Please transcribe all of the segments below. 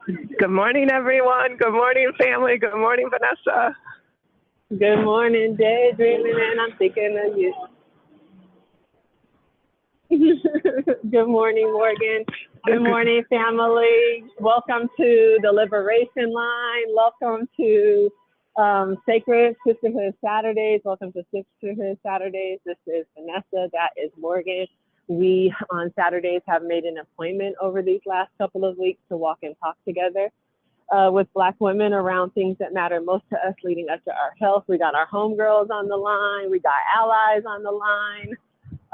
Good morning, everyone. Good morning, family. Good morning, Vanessa. Good morning, daydreaming, and I'm thinking of you. Good morning, Morgan. Good morning, family. Welcome to the Liberation Line. Welcome to Sacred Sisterhood Saturdays. Welcome to Sisterhood Saturdays. This is Vanessa. That is Morgan. We, on Saturdays, have made an appointment over these last couple of weeks to walk and talk together with Black women around things that matter most to us, leading up to our health. We got our homegirls on the line. We got allies on the line.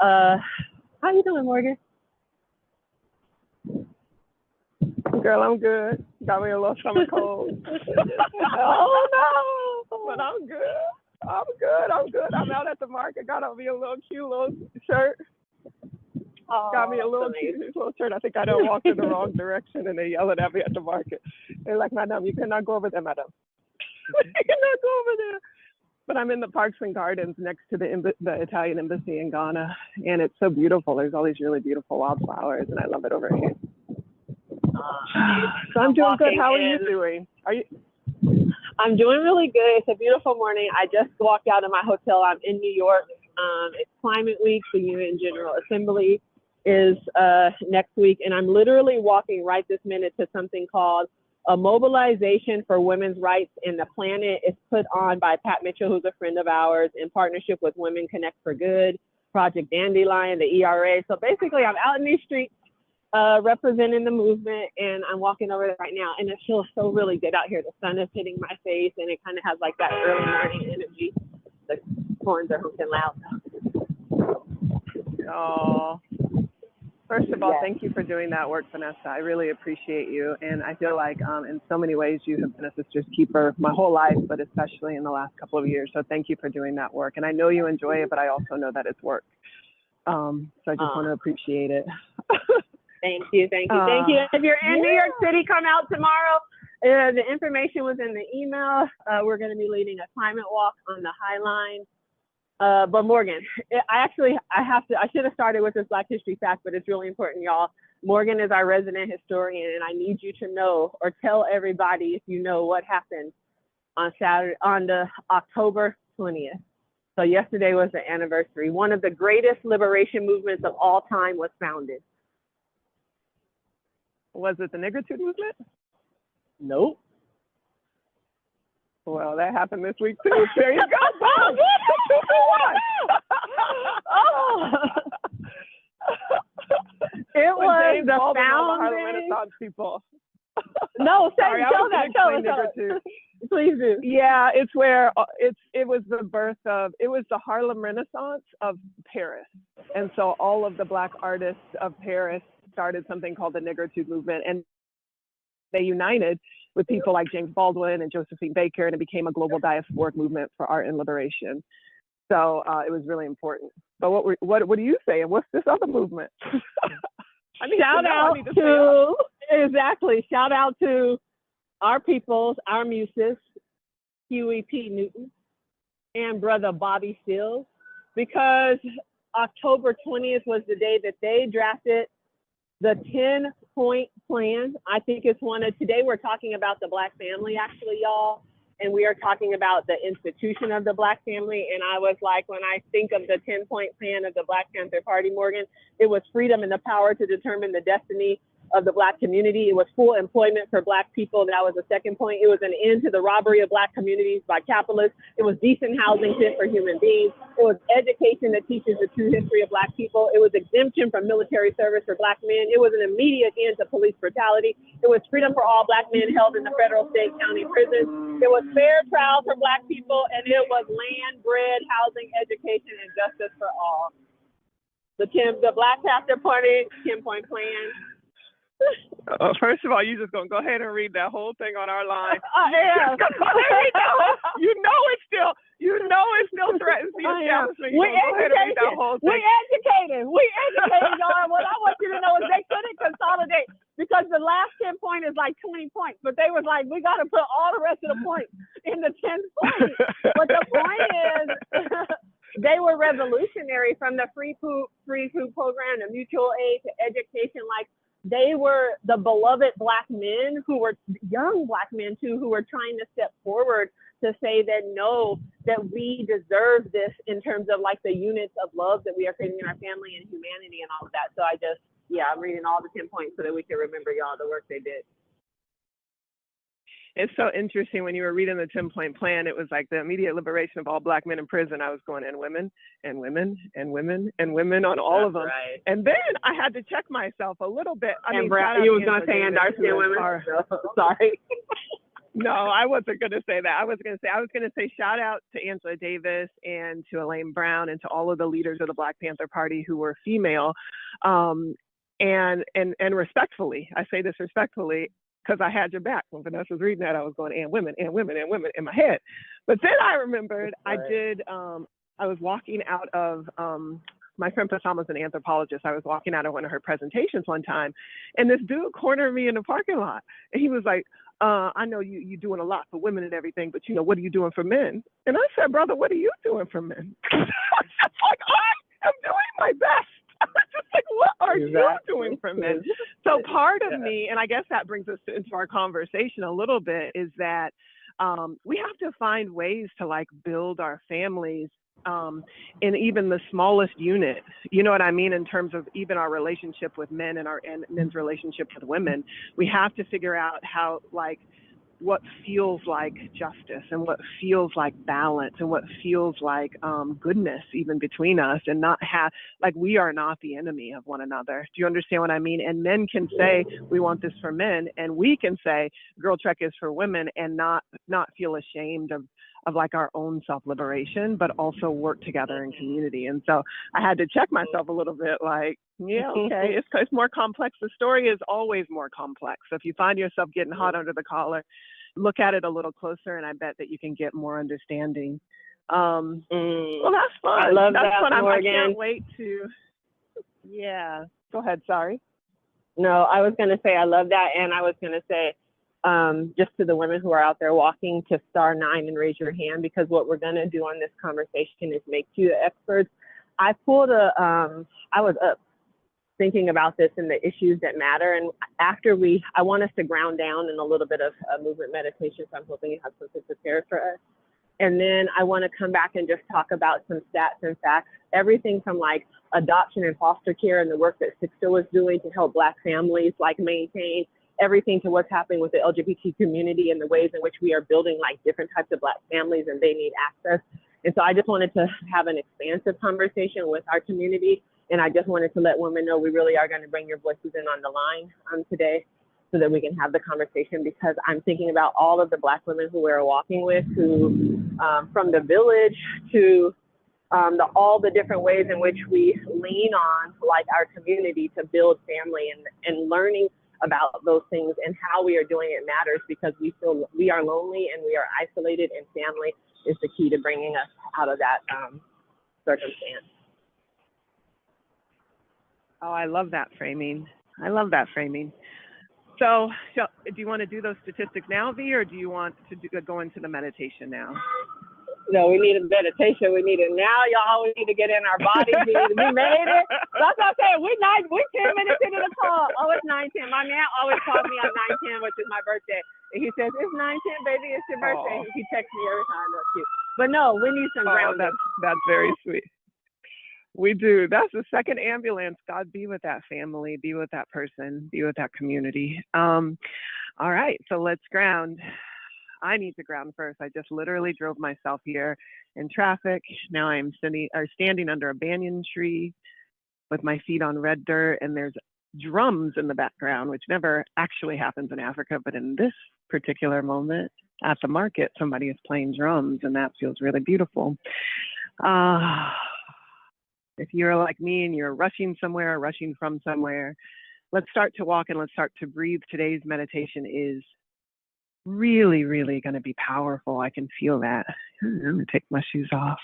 How you doing, Morgan? Girl, I'm good. Got me a little summer cold. Oh, no. But I'm good. I'm good. I'm out at the market. Got me a little cute little shirt. Got me a little cute little shirt. I think I done walked in the wrong direction and they yelling at me at the market. They're like, Madam, you cannot go over there, Madam. You cannot go over there. But I'm in the Parks and Gardens next to the Italian embassy in Ghana. And it's so beautiful. There's all these really beautiful wildflowers and I love it over here. So I'm doing good. How are you doing? I'm doing really good. It's a beautiful morning. I just walked out of my hotel. I'm in New York. It's Climate Week. The UN General Assembly is next week, and I'm literally walking right this minute to something called a mobilization for women's rights in the planet. It's put on by Pat Mitchell, who's a friend of ours, in partnership with Women Connect for Good, Project Dandelion, the ERA. So basically, I'm out in these streets representing the movement, and I'm walking over there right now, and it feels so really good out here. The sun is hitting my face, and it kind of has like that early morning energy. The horns are honking loud. Oh. First of all, Thank you for doing that work, Vanessa. I really appreciate you. And I feel like in so many ways you have been a sister's keeper my whole life, but especially in the last couple of years. So thank you for doing that work. And I know you enjoy it, but I also know that it's work. So I just want to appreciate it. Thank you. If you're in New York City, come out tomorrow. The information was in the email. We're going to be leading a climate walk on the High Line. But Morgan, I should have started with this Black History fact, but it's really important, y'all. Morgan is our resident historian, and I need you to know or tell everybody if you know what happened on the October 20th. So yesterday was the anniversary. One of the greatest liberation movements of all time was founded. Was it the Nigritude movement? Nope. Well, that happened this week too. There you go. Boom. 2-1. It was the Harlem Renaissance people. No, tell us. Please do. Yeah, it's where it was the Harlem Renaissance of Paris. And so all of the Black artists of Paris started something called the Nigritude movement, and they united with people like James Baldwin and Josephine Baker, and it became a global diasporic movement for art and liberation. So it was really important. But what do you say? And what's this other movement? Shout out to our peoples, our muses, Huey P. Newton and brother Bobby Seals, because October 20th was the day that they drafted the 10-point plan. I think it's today we're talking about the Black family, actually, y'all. And we are talking about the institution of the Black family. And I was like, when I think of the 10-point plan of the Black Panther Party, Morgan, it was freedom and the power to determine the destiny of the Black community. It was full employment for Black people. That was the second point. It was an end to the robbery of Black communities by capitalists. It was decent housing fit for human beings. It was education that teaches the true history of Black people. It was exemption from military service for Black men. It was an immediate end to police brutality. It was freedom for all Black men held in the federal, state, county prisons. It was fair trial for Black people, and it was land, bread, housing, education, and justice for all. The Black Panther Party 10-point plan. First of all, you just gonna go ahead and read that whole thing on our line. You know it's still threatens the establishment. We educated, y'all. What I want you to know is they couldn't consolidate because the last 10 point is like 20 points, but they was like, we got to put all the rest of the points in the 10th point. But the point is, they were revolutionary, from the free food program to mutual aid to education. Like, they were the beloved Black men who were young Black men too, who were trying to step forward to say that no, that we deserve this in terms of like the units of love that we are creating in our family and humanity and all of that. So I just, yeah, I'm reading all the 10 points so that we can remember y'all the work they did. It's so interesting when you were reading the 10-point plan, it was like the immediate liberation of all Black men in prison. I was going, and women, and women, and women, and women on all of them. Right. And then I had to check myself a little bit. You were going to say, and Darcy and women? Sorry. No, I wasn't going to say that. I was going to say shout out to Angela Davis and to Elaine Brown and to all of the leaders of the Black Panther Party who were female. And respectfully, I say this respectfully, because I had your back. When Vanessa was reading that, I was going, and women, and women, and women in my head. But then I remembered I was walking out of, my friend Pasama's an anthropologist. I was walking out of one of her presentations one time, and this dude cornered me in the parking lot. And he was like, I know you're doing a lot for women and everything, but what are you doing for men? And I said, brother, what are you doing for men? I was just like, I am doing my best. I was just like, what are you doing for men? So part of me, and I guess that brings us into our conversation a little bit, is that we have to find ways to like build our families in even the smallest unit, you know what I mean, in terms of even our relationship with men and men's relationship with women. We have to figure out how, like, what feels like justice and what feels like balance and what feels like goodness even between us, and not have, like, we are not the enemy of one another. Do you understand what I mean? And men can say, we want this for men, and we can say GirlTrek is for women, and not feel ashamed of like our own self-liberation, but also work together in community. And so I had to check myself a little bit, like, yeah, okay, it's more complex. The story is always more complex. So if you find yourself getting hot under the collar, look at it a little closer, and I bet that you can get more understanding. Well, that's fun. I love that's that, fun. Morgan. I can't wait to, yeah. Go ahead, sorry. No, I was going to say I love that, and I was going to say, just to the women who are out there walking, to *9 and raise your hand, because what we're going to do on this conversation is make you the experts. I was up thinking about this and the issues that matter. And after I want us to ground down in a little bit of movement meditation. So I'm hoping you have something prepared for us. And then I want to come back and just talk about some stats and facts, everything from like adoption and foster care and the work that Sixto was doing to help Black families like maintain, everything to what's happening with the LGBT community and the ways in which we are building like different types of Black families and they need access. And so I just wanted to have an expansive conversation with our community. And I just wanted to let women know we really are going to bring your voices in on the line today so that we can have the conversation, because I'm thinking about all of the Black women who we're walking with, who from the village to all the different ways in which we lean on like our community to build family, and learning about those things and how we are doing it matters, because we feel we are lonely and we are isolated, and family is the key to bringing us out of that circumstance. Oh, I love that framing. I love that framing. So do you want to do those statistics now, V, or do you want to go into the meditation now? No, we need a meditation. We need it now, y'all. We need to get in our bodies. We made it. That's what I'm saying. We're 10 minutes into the call. Oh, it's 9:10. My man always calls me on 9:10, which is my birthday. And he says, it's 9:10, baby. It's your birthday. He texts me every time. That's cute. But no, we need some grounding. That's very sweet. We do. That's the second ambulance. God, be with that family, be with that person, be with that community. All right, so let's ground. I need to ground first. I just literally drove myself here in traffic. Now I'm standing under a banyan tree with my feet on red dirt, and there's drums in the background, which never actually happens in Africa, but in this particular moment at the market, somebody is playing drums, and that feels really beautiful. If you're like me and you're rushing somewhere, rushing from somewhere, let's start to walk and let's start to breathe. Today's meditation is really, really going to be powerful. I can feel that. I'm going to take my shoes off.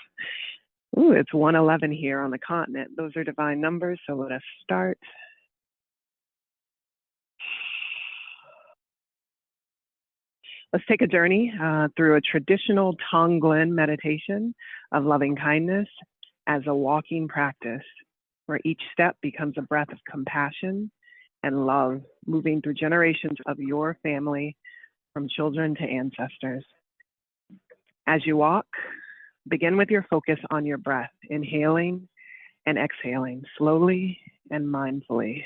Ooh, it's 1:11 here on the continent. Those are divine numbers, so let us start. Let's take a journey through a traditional Tonglen meditation of loving kindness as a walking practice, where each step becomes a breath of compassion and love moving through generations of your family, from children to ancestors. As you walk, begin with your focus on your breath, inhaling and exhaling slowly and mindfully.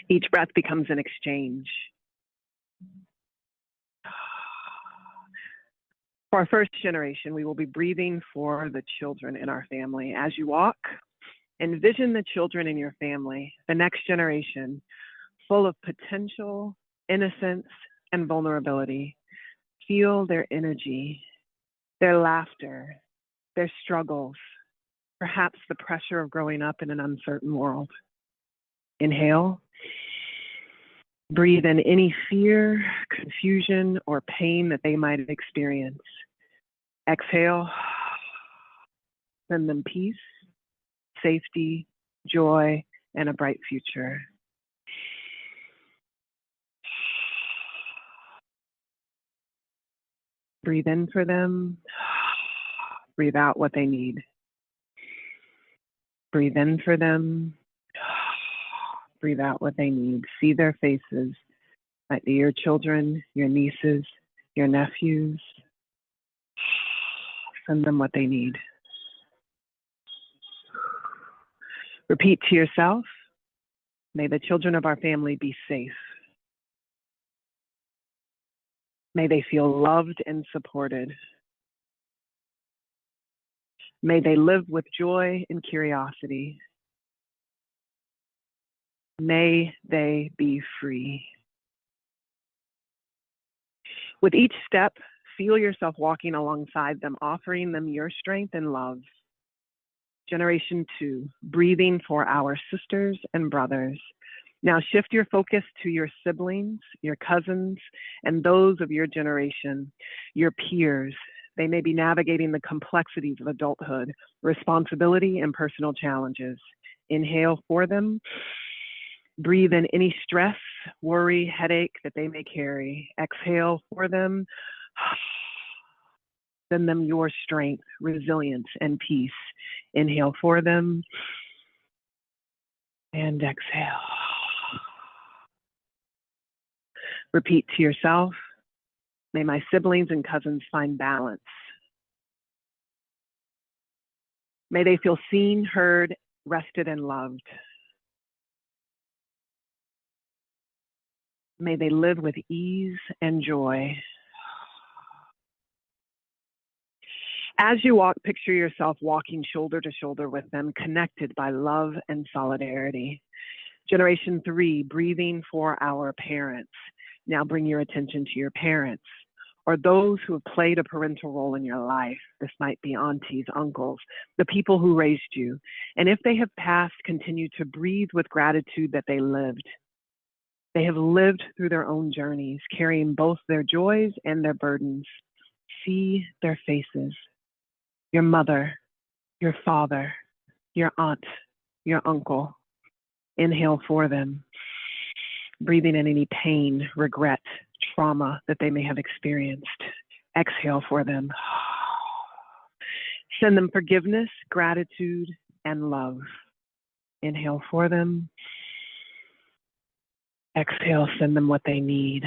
Each breath becomes an exchange. For our first generation, we will be breathing for the children in our family. As you walk, envision the children in your family, the next generation, full of potential, innocence, and vulnerability. Feel their energy, their laughter, their struggles, perhaps the pressure of growing up in an uncertain world. Inhale. Breathe in any fear, confusion, or pain that they might experience. Exhale. Send them peace, safety, joy, and a bright future. Breathe in for them. Breathe out what they need. Breathe in for them. Breathe out what they need. See their faces, might be your children, your nieces, your nephews. Send them what they need. Repeat to yourself, may the children of our family be safe. May they feel loved and supported. May they live with joy and curiosity. May they be free. With each step, feel yourself walking alongside them, offering them your strength and love. Generation 2, breathing for our sisters and brothers. Now shift your focus to your siblings, your cousins, and those of your generation, your peers. They may be navigating the complexities of adulthood, responsibility, and personal challenges. Inhale for them. Breathe in any stress, worry, headache that they may carry. Exhale for them. Send them your strength, resilience, and peace. Inhale for them. And exhale. Repeat to yourself, may my siblings and cousins find balance. May they feel seen, heard, rested, and loved. May they live with ease and joy. As you walk, picture yourself walking shoulder to shoulder with them, connected by love and solidarity. Generation 3, breathing for our parents. Now bring your attention to your parents, or those who have played a parental role in your life. This might be aunties, uncles, the people who raised you. And if they have passed, continue to breathe with gratitude that they lived. They have lived through their own journeys, carrying both their joys and their burdens. See their faces. Your mother, your father, your aunt, your uncle. Inhale for them. Breathing in any pain, regret, trauma that they may have experienced. Exhale for them. Send them forgiveness, gratitude, and love. Inhale for them. Exhale, send them what they need.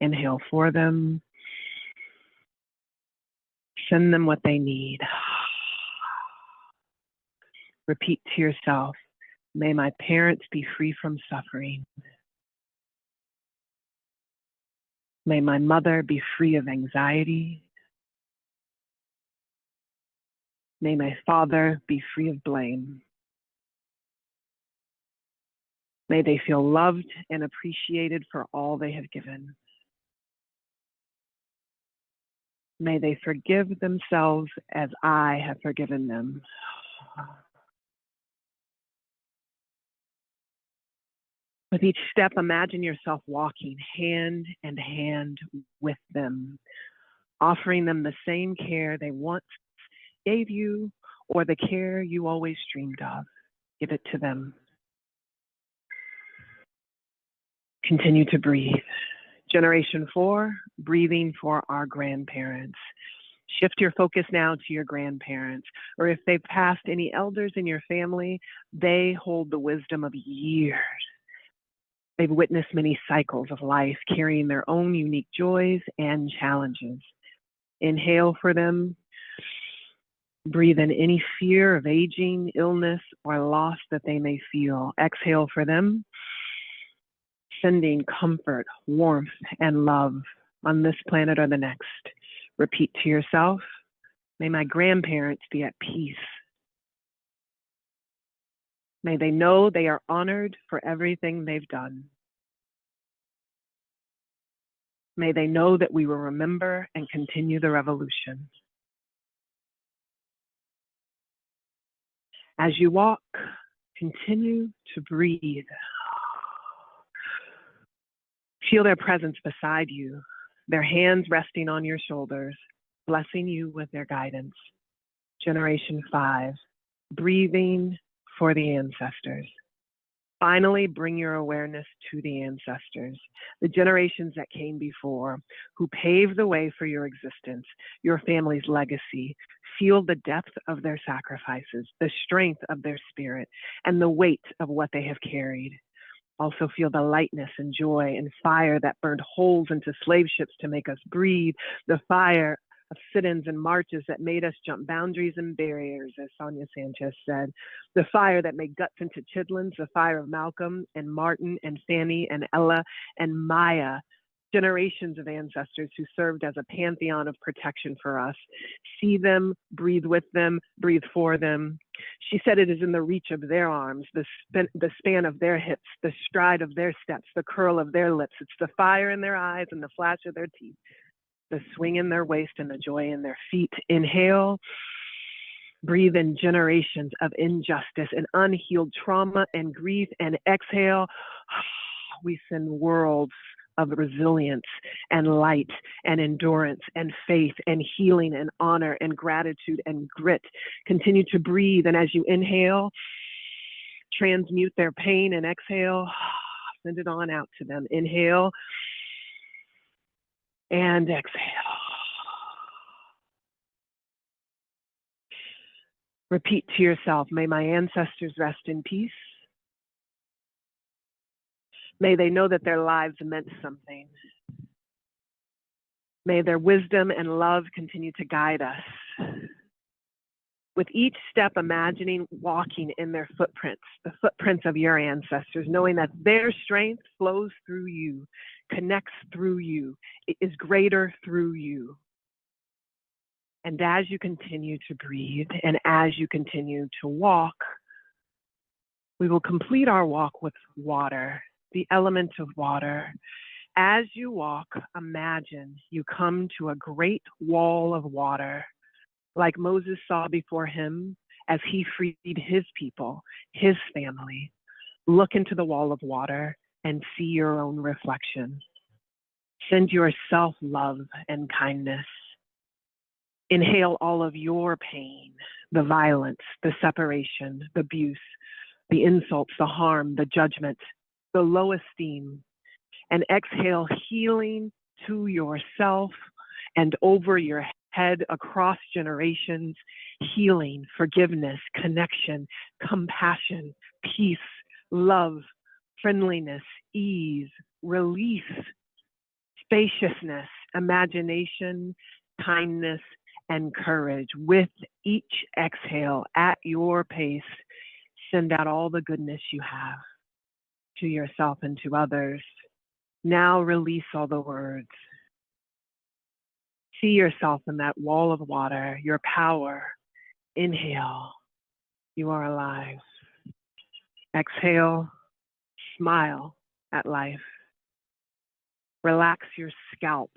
Inhale for them. Send them what they need. Repeat to yourself, may my parents be free from suffering. May my mother be free of anxiety. May my father be free of blame. May they feel loved and appreciated for all they have given. May they forgive themselves as I have forgiven them. With each step, imagine yourself walking hand in hand with them, offering them the same care they once gave you or the care you always dreamed of. Give it to them. Continue to breathe. Generation 4, breathing for our grandparents. Shift your focus now to your grandparents, or if they've passed any elders in your family, they hold the wisdom of years. They've witnessed many cycles of life, carrying their own unique joys and challenges. Inhale for them. Breathe in any fear of aging, illness, or loss that they may feel. Exhale for them, sending comfort, warmth, and love on this planet or the next. Repeat to yourself, may my grandparents be at peace. May they know they are honored for everything they've done. May they know that we will remember and continue the revolution. As you walk, continue to breathe. Feel their presence beside you, their hands resting on your shoulders, blessing you with their guidance. Generation 5, breathing for the ancestors. Finally, bring your awareness to the ancestors, the generations that came before, who paved the way for your existence, your family's legacy. Feel the depth of their sacrifices, the strength of their spirit, and the weight of what they have carried. Also feel the lightness and joy and fire that burned holes into slave ships to make us breathe, the fire of sit-ins and marches that made us jump boundaries and barriers, as Sonia Sanchez said, the fire that made guts into chitlins, the fire of Malcolm and Martin and Fanny and Ella and Maya, generations of ancestors who served as a pantheon of protection for us. See them, breathe with them, breathe for them. She said it is in the reach of their arms, the span of their hips, the stride of their steps, the curl of their lips. It's the fire in their eyes and the flash of their teeth, the swing in their waist and the joy in their feet. Inhale, breathe in generations of injustice and unhealed trauma and grief, and exhale, we send worlds of resilience and light and endurance and faith and healing and honor and gratitude and grit. Continue to breathe, and as you inhale, transmute their pain, and exhale, send it on out to them. Inhale and exhale. Repeat to yourself, may my ancestors rest in peace. May they know that their lives meant something. May their wisdom and love continue to guide us. With each step, imagining walking in their footprints, the footprints of your ancestors, knowing that their strength flows through you, connects through you, it is greater through you. And as you continue to breathe and as you continue to walk, we will complete our walk with water, the element of water. As you walk, imagine you come to a great wall of water, like Moses saw before him as he freed his people, his family. Look into the wall of water and see your own reflection. Send yourself love and kindness. Inhale all of your pain, the violence, the separation, the abuse, the insults, the harm, the judgment, the low esteem, and exhale healing to yourself and over your head across generations, healing, forgiveness, connection, compassion, peace, love, friendliness, ease, release, spaciousness, imagination, kindness, and courage. With each exhale at your pace, send out all the goodness you have to yourself and to others. Now release all the words. See yourself in that wall of water, your power. Inhale, you are alive. Exhale, smile at life. Relax your scalp.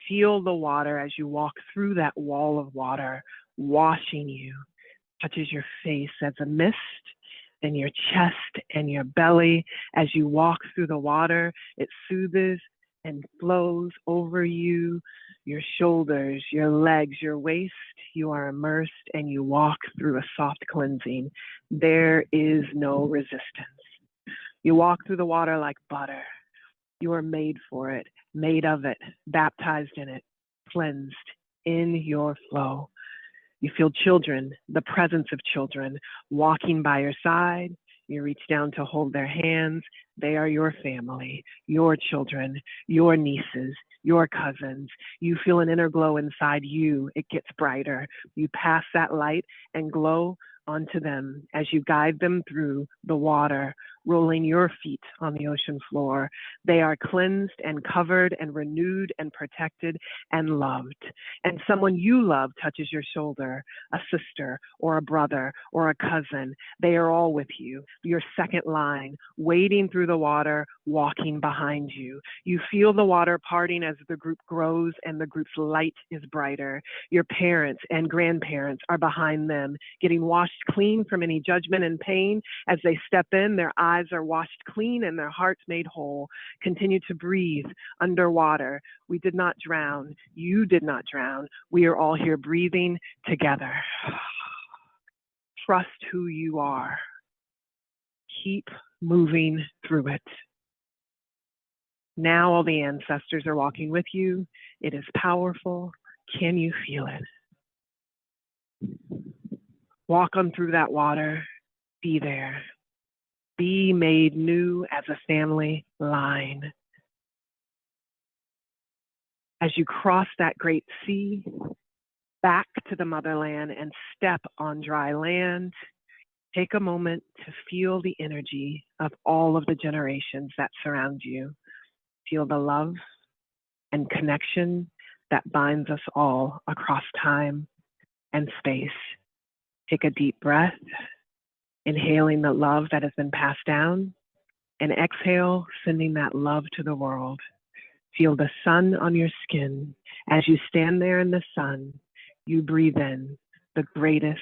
Feel the water as you walk through that wall of water, washing you. Touches your face as a mist, then your chest and your belly. As you walk through the water, it soothes and flows over you, your shoulders, your legs, your waist. You are immersed and you walk through a soft cleansing. There is no resistance. You walk through the water like butter. You are made for it, made of it, baptized in it, cleansed in your flow. You feel children, the presence of children, walking by your side. You reach down to hold their hands. They are your family, your children, your nieces, your cousins. You feel an inner glow inside you. It gets brighter. You pass that light and glow onto them as you guide them through the water, rolling your feet on the ocean floor. They are cleansed and covered and renewed and protected and loved. And someone you love touches your shoulder, a sister or a brother or a cousin. They are all with you, your second line, wading through the water, walking behind you. You feel the water parting as the group grows and the group's light is brighter. Your parents and grandparents are behind them, getting washed clean from any judgment and pain. As they step in, their eyes are washed clean and their hearts made whole. Continue to breathe underwater. We did not drown. You did not drown. We are all here breathing together. Trust who you are. Keep moving through it. Now all the ancestors are walking with you. It is powerful. Can you feel it? Walk on through that water. Be there. Be made new as a family line. As you cross that great sea, back to the motherland and step on dry land, take a moment to feel the energy of all of the generations that surround you. Feel the love and connection that binds us all across time and space. Take a deep breath, inhaling the love that has been passed down, and exhale, sending that love to the world. Feel the sun on your skin. As you stand there in the sun, you breathe in the greatest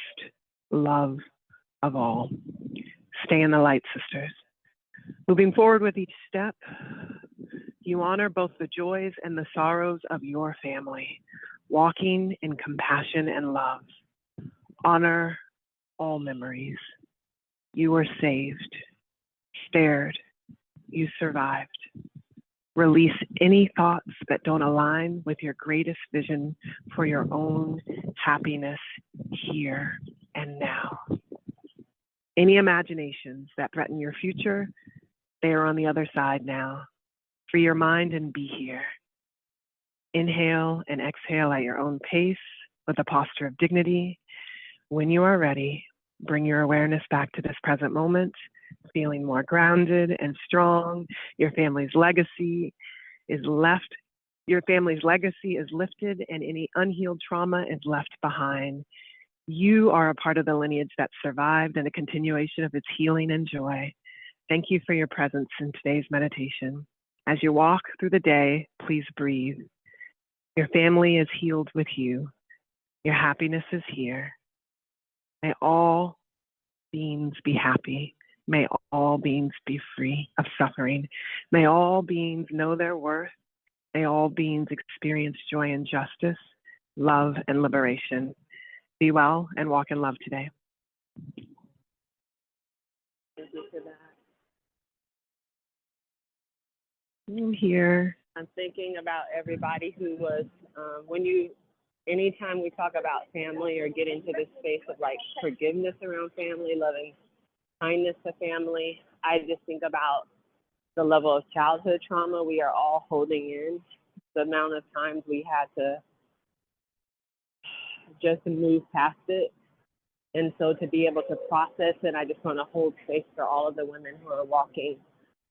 love of all. Stay in the light, sisters. Moving forward with each step, you honor both the joys and the sorrows of your family, walking in compassion and love. Honor all memories. You were saved, spared, you survived. Release any thoughts that don't align with your greatest vision for your own happiness here and now. Any imaginations that threaten your future, they are on the other side now. Free your mind and be here. Inhale and exhale at your own pace with a posture of dignity. When you are ready, bring your awareness back to this present moment, feeling more grounded and strong. Your family's legacy is lifted and any unhealed trauma is left behind. You are a part of the lineage that survived and a continuation of its healing and joy. Thank you for your presence in today's meditation. As you walk through the day, please breathe. Your family is healed with you. Your happiness is here. May all beings be happy. May all beings be free of suffering. May all beings know their worth. May all beings experience joy and justice, love and liberation. Be well and walk in love today. Thank you for that. I'm here. I'm thinking about everybody who was, anytime we talk about family or get into this space of like forgiveness around family, loving kindness to family, I just think about the level of childhood trauma we are all holding in, the amount of times we had to just move past it. And so to be able to process it, I just want to hold space for all of the women who are walking,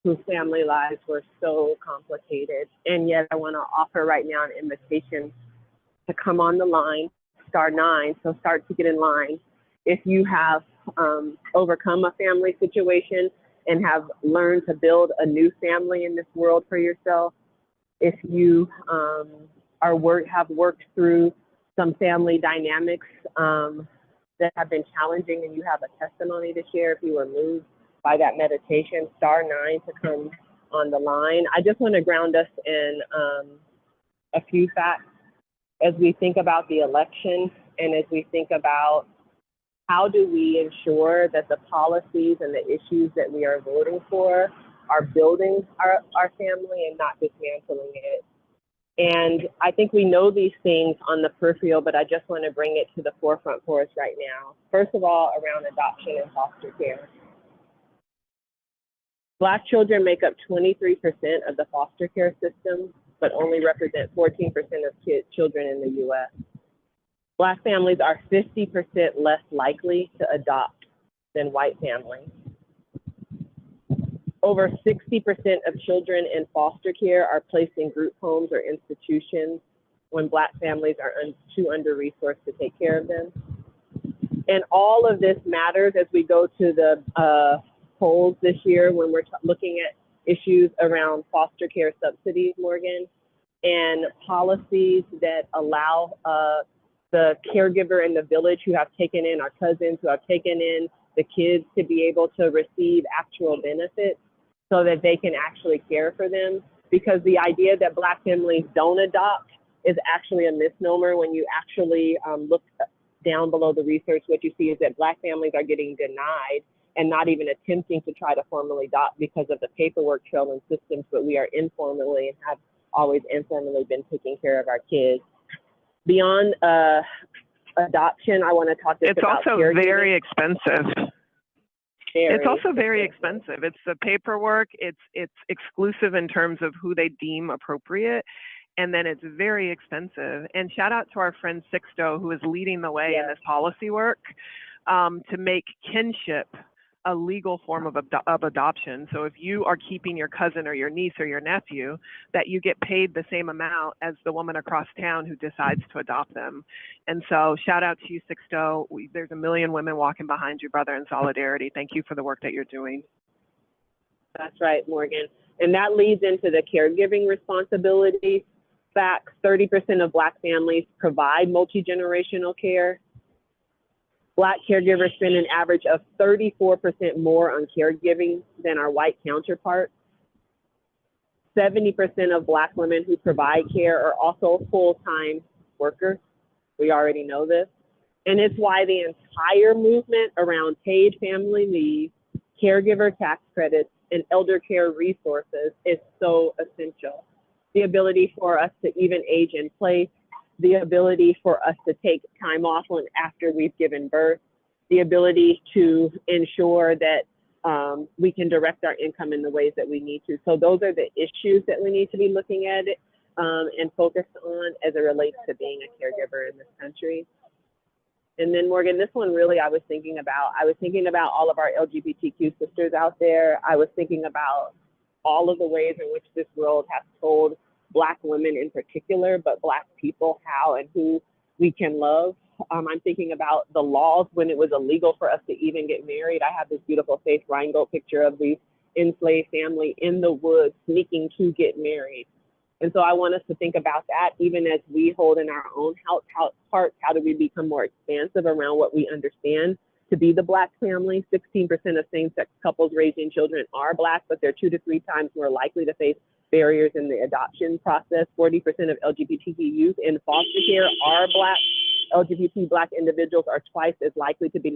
whose family lives were so complicated. And yet I want to offer right now an invitation to come on the line, star 9, so start to get in line. If you have overcome a family situation and have learned to build a new family in this world for yourself, if you have worked through some family dynamics that have been challenging and you have a testimony to share, if you were moved by that meditation, star 9 to come on the line. I just want to ground us in a few facts as we think about the election and as we think about how do we ensure that the policies and the issues that we are voting for are building our family and not dismantling it? And I think we know these things on the peripheral, but I just want to bring it to the forefront for us right now. First of all, around adoption and foster care. Black children make up 23% of the foster care system, but only represent 14% of children in the US. Black families are 50% less likely to adopt than white families. Over 60% of children in foster care are placed in group homes or institutions when Black families are too under-resourced to take care of them. And all of this matters as we go to the polls this year when we're looking at issues around foster care subsidies, Morgan, and policies that allow the caregiver in the village who have taken in our cousins, who have taken in the kids to be able to receive actual benefits so that they can actually care for them. Because the idea that Black families don't adopt is actually a misnomer. When you actually look down below the research, what you see is that Black families are getting denied and not even attempting to try to formally adopt because of the paperwork trail and systems, but we are informally and have always informally been taking care of our kids. Beyond adoption, I want to talk about It's also very expensive. It's also very expensive. It's the paperwork. It's exclusive in terms of who they deem appropriate, and then it's very expensive. And shout out to our friend Sixto, who is leading the way in this policy work to make kinship a legal form of adoption. So if you are keeping your cousin or your niece or your nephew, that you get paid the same amount as the woman across town who decides to adopt them. And so shout out to you, Sixto. There's a million women walking behind you, brother, in solidarity. Thank you for the work that you're doing. That's right, Morgan. And that leads into the caregiving responsibility. Facts, 30% of Black families provide multi-generational care. Black caregivers spend an average of 34% more on caregiving than our white counterparts. 70% of Black women who provide care are also full-time workers. We already know this. And it's why the entire movement around paid family leave, caregiver tax credits, and elder care resources is so essential. The ability for us to even age in place, the ability for us to take time off after we've given birth, the ability to ensure that we can direct our income in the ways that we need to. So those are the issues that we need to be looking at and focused on as it relates to being a caregiver in this country. And then Morgan, this one really I was thinking about all of our LGBTQ sisters out there. I was thinking about all of the ways in which this world has told Black women in particular, but Black people how and who we can love. I'm thinking about the laws when it was illegal for us to even get married. I have this beautiful Faith Reingold picture of the enslaved family in the woods sneaking to get married. And so I want us to think about that even as we hold in our own hearts, how do we become more expansive around what we understand to be the Black family. 16% of same-sex couples raising children are Black, but they're 2 to 3 times more likely to face barriers in the adoption process. 40% of LGBTQ youth in foster care are Black. LGBT Black individuals are twice as likely to be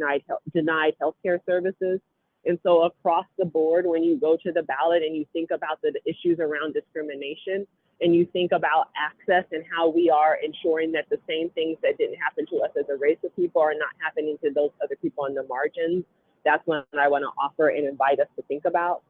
denied healthcare services. And so across the board, when you go to the ballot and you think about the issues around discrimination, and you think about access and how we are ensuring that the same things that didn't happen to us as a race of people are not happening to those other people on the margins, that's what I want to offer and invite us to think about.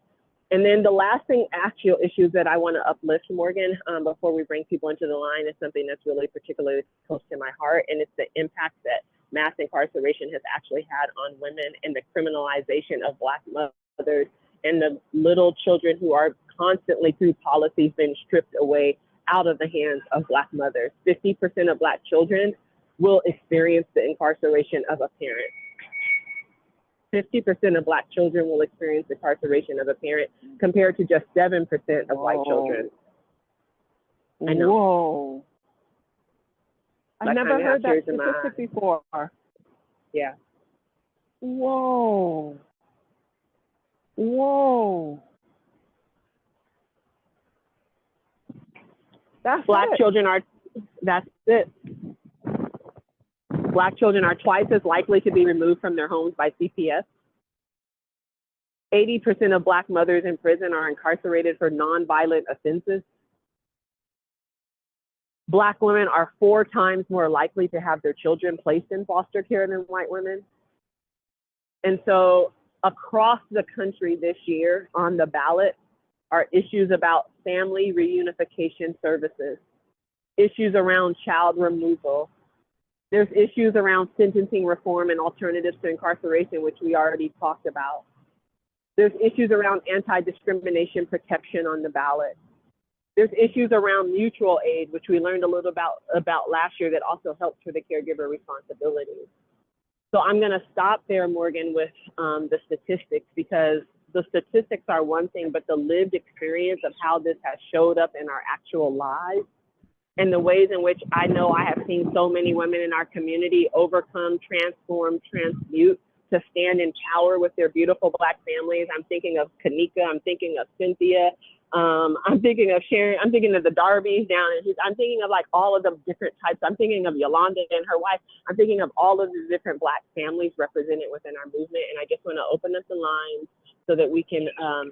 And then the last thing, actual issues that I want to uplift, Morgan, before we bring people into the line, is something that's really particularly close to my heart, and it's the impact that mass incarceration has actually had on women and the criminalization of Black mothers and the little children who are constantly through policies being stripped away out of the hands of Black mothers. 50% of Black children will experience the incarceration of a parent. 50% of Black children will experience the incarceration of a parent compared to just 7% of white children. I know. Whoa. I've never heard that statistic before. Yeah. Whoa. Whoa. That's Black children are, that's it. Black children are twice as likely to be removed from their homes by CPS. 80% of Black mothers in prison are incarcerated for nonviolent offenses. Black women are 4 times more likely to have their children placed in foster care than white women. And so across the country this year on the ballot are issues about family reunification services, issues around child removal. There's issues around sentencing reform and alternatives to incarceration, which we already talked about. There's issues around anti-discrimination protection on the ballot. There's issues around mutual aid, which we learned a little about last year that also helps for the caregiver responsibilities. So I'm gonna stop there, Morgan, with the statistics, because the statistics are one thing, but the lived experience of how this has showed up in our actual lives and the ways in which I know I have seen so many women in our community overcome, transform, transmute to stand in power with their beautiful Black families. I'm thinking of Kanika, I'm thinking of Cynthia, I'm thinking of Sharon, I'm thinking of the Darbys down in I'm thinking of like all of the different types. I'm thinking of Yolanda and her wife. I'm thinking of all of the different Black families represented within our movement. And I just want to open up the lines so that we can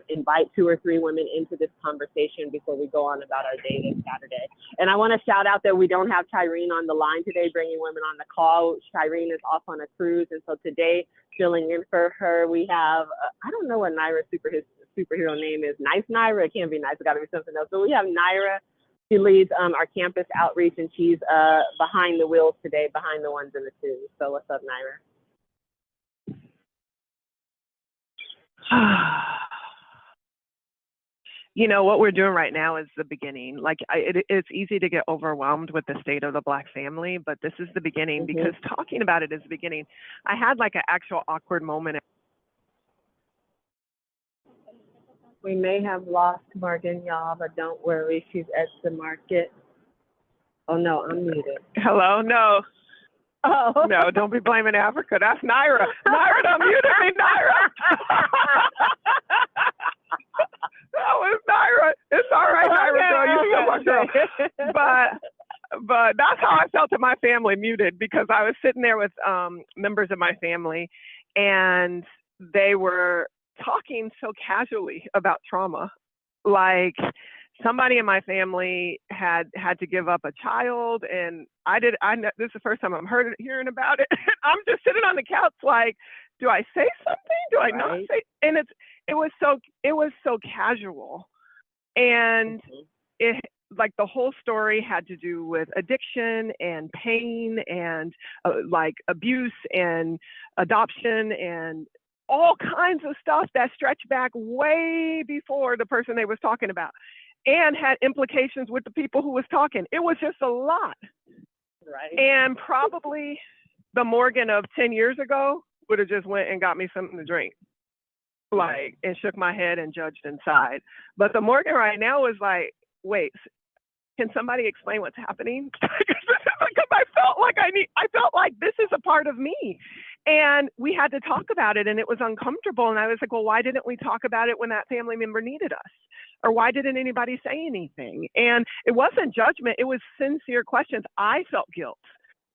invite 2 or 3 women into this conversation before we go on about our day this Saturday. And I want to shout out that we don't have Tyreen on the line today, bringing women on the call. Tyreen is off on a cruise. And so today, filling in for her, we have, I don't know what Naira's superhero name is. Nice Naira? It can't be nice, it gotta be something else. So we have Naira. She leads our campus outreach, and she's behind the wheels today, behind the ones and the twos. So what's up, Naira? You know, what we're doing right now is the beginning. Like, it's easy to get overwhelmed with the state of the Black family, but this is the beginning, because talking about it is the beginning. I had like an actual awkward moment. We may have lost Morgan, y'all, but don't worry, she's at the market. Oh no, I'm muted. Hello? No. Oh. No, don't be blaming Africa. That's Naira. Naira done muted me, Naira. That was Naira. It's all right, Naira, girl. You still my girl. But that's how I felt to my family, muted, because I was sitting there with members of my family, and they were talking so casually about trauma. Like, somebody in my family had to give up a child, and this is the first time I'm hearing about it. I'm just sitting on the couch like, do I say something? Do I not say? And it was so casual. And it, like, the whole story had to do with addiction and pain and like abuse and adoption and all kinds of stuff that stretched back way before the person they was talking about, and had implications with the people who was talking. It was just a lot. Right. And probably the Morgan of 10 years ago would have just went and got me something to drink, like, and shook my head and judged inside. But the Morgan right now is like, wait, can somebody explain what's happening? Because I felt like this is a part of me. And we had to talk about it, and it was uncomfortable. And I was like, well, why didn't we talk about it when that family member needed us? Or why didn't anybody say anything? And it wasn't judgment, it was sincere questions. I felt guilt.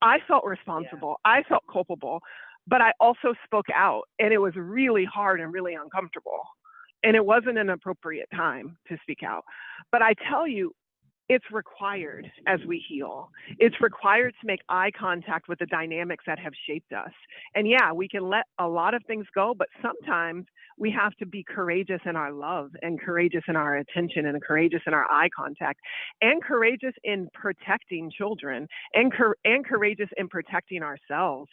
I felt responsible. Yeah. I felt culpable, but I also spoke out, and it was really hard and really uncomfortable. And it wasn't an appropriate time to speak out. But I tell you, it's required as we heal. It's required to make eye contact with the dynamics that have shaped us. And yeah, we can let a lot of things go, but sometimes we have to be courageous in our love, and courageous in our attention, and courageous in our eye contact, and courageous in protecting children, and courageous in protecting ourselves.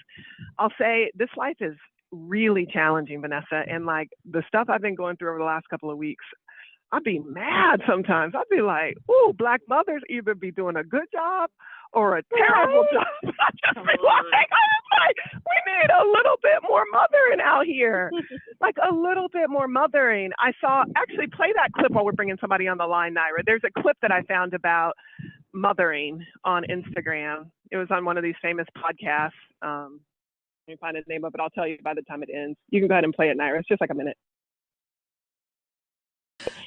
I'll say this life is really challenging, Vanessa, and like the stuff I've been going through over the last couple of weeks, I'd be mad sometimes. I'd be like, ooh, Black mothers either be doing a good job or a terrible job. I just be like, we need a little bit more mothering out here. Like a little bit more mothering. Actually play that clip while we're bringing somebody on the line, Naira. There's a clip that I found about mothering on Instagram. It was on one of these famous podcasts. Let me find the name of it. I'll tell you by the time it ends. You can go ahead and play it, Naira. It's just like a minute.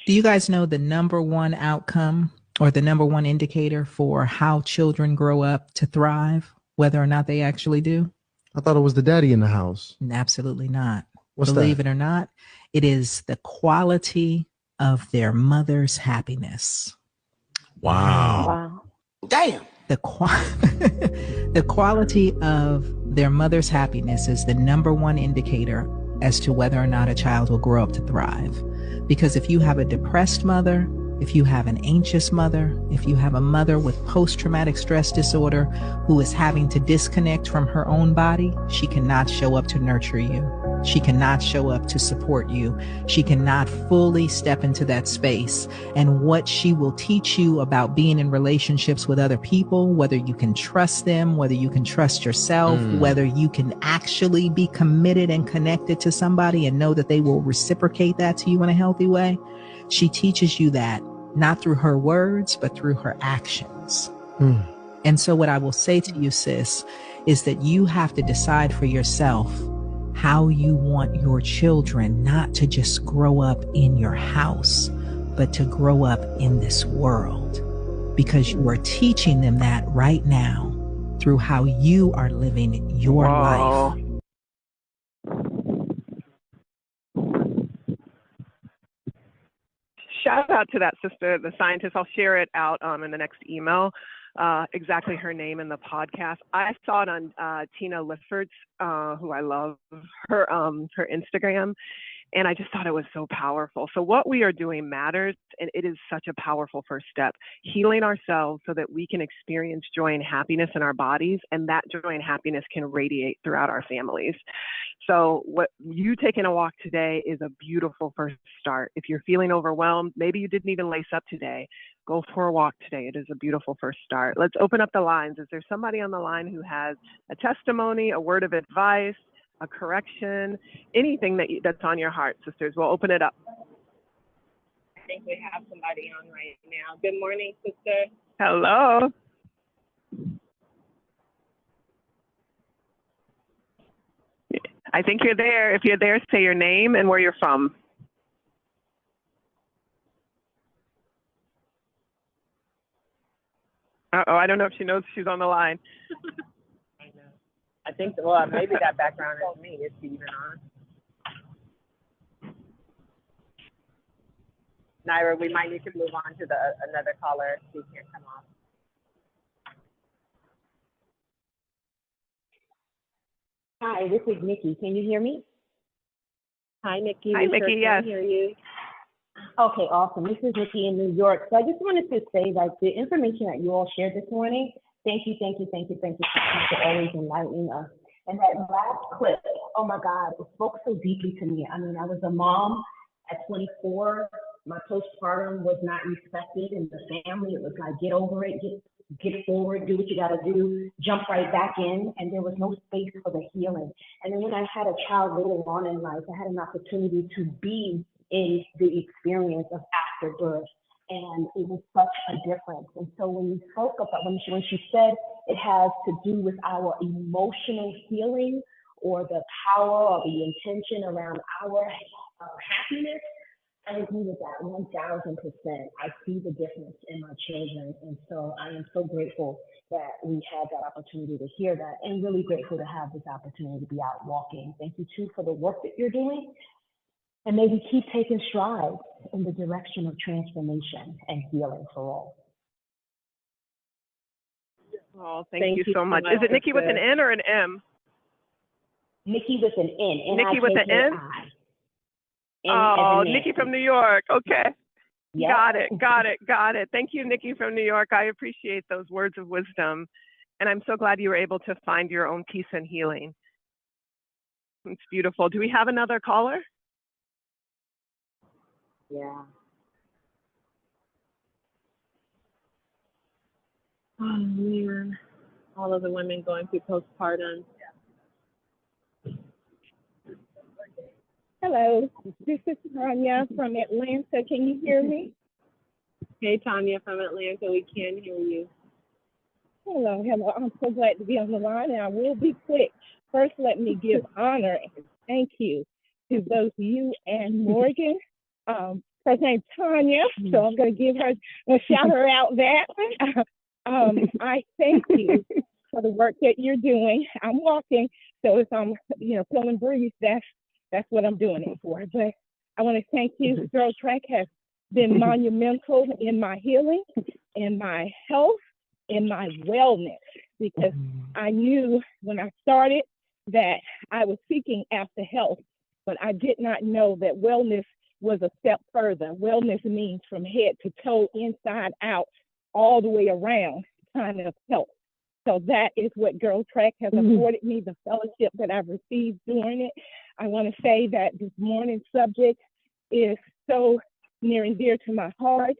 Do you guys know the number one outcome or the number one indicator for how children grow up to thrive? whether or not they actually do? I thought it was the daddy in the house. Absolutely not. What's Believe that? it or not, it is the quality of their mother's happiness. Wow. Damn. The the quality of their mother's happiness is the number one indicator as to whether or not a child will grow up to thrive. Because if you have a depressed mother, if you have an anxious mother, if you have a mother with post-traumatic stress disorder who is having to disconnect from her own body, she cannot show up to nurture you. She cannot show up to support you. She cannot fully step into that space. And what she will teach you about being in relationships with other people, whether you can trust them, whether you can trust yourself, whether you can actually be committed and connected to somebody and know that they will reciprocate that to you in a healthy way. She teaches you that not through her words, but through her actions. And so what I will say to you, sis, is that you have to decide for yourself how you want your children not to just grow up in your house, but to grow up in this world, because you are teaching them that right now through how you are living your life. Shout out to that sister, the scientist. I'll share it out in the next email. Exactly her name in the podcast. I saw it on Tina Liffort's, who I love, her Instagram, and I just thought it was so powerful. So what we are doing matters, and it is such a powerful first step. Healing ourselves so that we can experience joy and happiness in our bodies, and that joy and happiness can radiate throughout our families. So what you taking a walk today is a beautiful first start. If you're feeling overwhelmed, maybe you didn't even lace up today, go for a walk today. It is a beautiful first start. Let's open up the lines. Is there somebody on the line who has a testimony, a word of advice, a correction, anything that's on your heart, sisters? We'll open it up. I think we have somebody on right now. Good morning, sister. Hello. I think you're there. If you're there, say your name and where you're from. Uh-oh, I don't know if she knows she's on the line. I know. I think, well, maybe that background is me. Is she even on? Naira, we might need to move on to another caller. She can't come off. Hi, this is Nikki. Can you hear me? Hi, Nikki. Hi, Nikki. Yes. Hear you. Okay, awesome. This is Nikki in New York. So I just wanted to say, like, the information that you all shared this morning, thank you for always enlightening us. And that last clip, oh my God, it spoke so deeply to me. I mean, I was a mom at 24. My postpartum was not respected in the family. It was like, get over it, get forward, do what you got to do, jump right back in. And there was no space for the healing. And then when I had a child later on in life, I had an opportunity to be in the experience of afterbirth. And it was such a difference. And so when you spoke about, when she said it has to do with our emotional healing or the power or the intention around our happiness, I agree with that 1,000%. I see the difference in my children. And so I am so grateful that we had that opportunity to hear that, and really grateful to have this opportunity to be out walking. Thank you too for the work that you're doing. And may we keep taking strides in the direction of transformation and healing for all. Oh, thank you so much. Is it Nikki with an N or an M? Nikki with an N. Nikki with an N? Oh, Nikki from New York. Okay. Yep. Got it. Thank you, Nikki from New York. I appreciate those words of wisdom. And I'm so glad you were able to find your own peace and healing. It's beautiful. Do we have another caller? Yeah. Oh, man. All of the women going through postpartum. Hello, this is Tanya from Atlanta. Can you hear me? Hey, Tanya from Atlanta, we can hear you. Hello. I'm so glad to be on the line, and I will be quick. First, let me give honor and thank you to both you and Morgan. Her name's Tanya, so I'm going to shout her out that. I thank you for the work that you're doing. I'm walking, so if I'm, feeling bruised, that's what I'm doing it for. But I want to thank you. GirlTrek has been monumental in my healing, in my health, in my wellness, because I knew when I started that I was seeking after health, but I did not know that wellness was a step further. Wellness means from head to toe, inside out, all the way around kind of health. So that is what GirlTrek has afforded me, the fellowship that I've received during it. I want to say that this morning's subject is so near and dear to my heart.